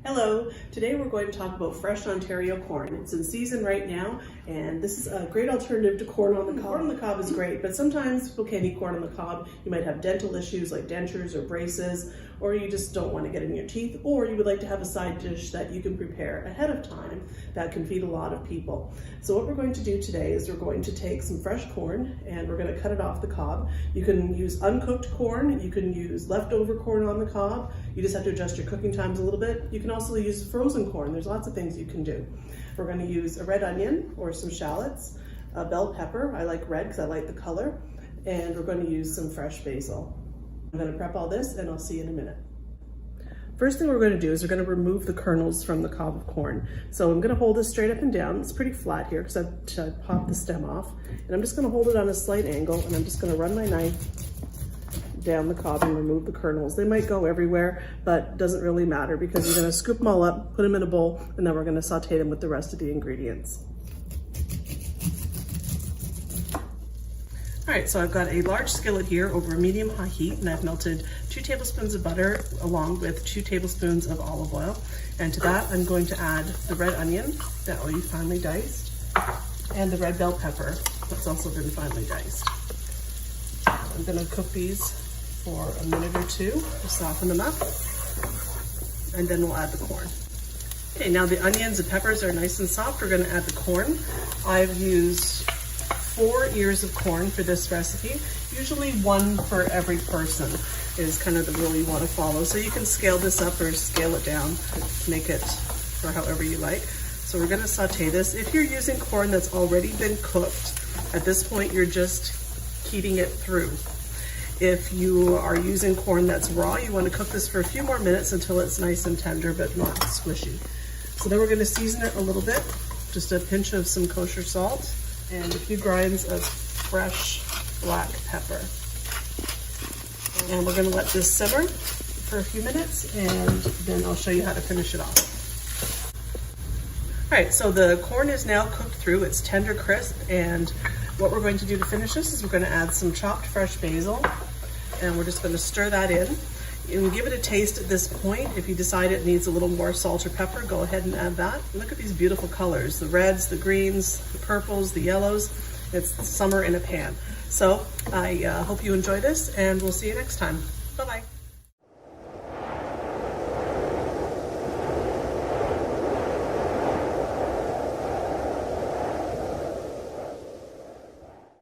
Hello, today we're going to talk about fresh Ontario corn. It's in season right now, and this is a great alternative to corn on the cob. Corn on the cob is great, but sometimes people can't eat corn on the cob. You might have dental issues like dentures or braces, or you just don't want to get it in your teeth, or you would like to have a side dish that you can prepare ahead of time that can feed a lot of people. So what we're going to do today is we're going to take some fresh corn and we're going to cut it off the cob. You can use uncooked corn, you can use leftover corn on the cob. You just have to adjust your cooking times a little bit. You can also use frozen corn. There's lots of things you can do. We're going to use a red onion or some shallots, a bell pepper. I like red because I like the color. And we're going to use some fresh basil. I'm going to prep all this and I'll see you in a minute. First thing we're going to do is we're going to remove the kernels from the cob of corn. So I'm going to hold this straight up and down. It's pretty flat here because I've popped the stem off. And I'm just going to hold it on a slight angle and I'm just going to run my knife down the cob and remove the kernels. They might go everywhere, but it doesn't really matter because you're going to scoop them all up, put them in a bowl, and then we're going to saute them with the rest of the ingredients. All right, so I've got a large skillet here over a medium-high heat, and I've melted 2 tablespoons of butter along with 2 tablespoons of olive oil. And to that, I'm going to add the red onion that we finely diced, and the red bell pepper that's also been finely diced. I'm going to cook these for a minute or two to soften them up, and then we'll add the corn. Okay, now the onions and peppers are nice and soft. We're going to add the corn. I've used 4 ears of corn for this recipe. Usually 1 for every person is kind of the rule you want to follow. So you can scale this up or scale it down to make it for however you like. So we're going to saute this. If you're using corn that's already been cooked, at this point you're just heating it through. If you are using corn that's raw, you want to cook this for a few more minutes until it's nice and tender but not squishy. So then we're going to season it a little bit, just a pinch of some kosher salt and a few grinds of fresh black pepper. And we're going to let this simmer for a few minutes and then I'll show you how to finish it off. All right, so the corn is now cooked through. It's tender crisp, and what we're going to do to finish this is we're going to add some chopped fresh basil, and we're just going to stir that in. And give it a taste at this point. If you decide it needs a little more salt or pepper, go ahead and add that. Look at these beautiful colors, the reds, the greens, the purples, the yellows. It's summer in a pan. So I hope you enjoy this, and we'll see you next time. Bye-bye.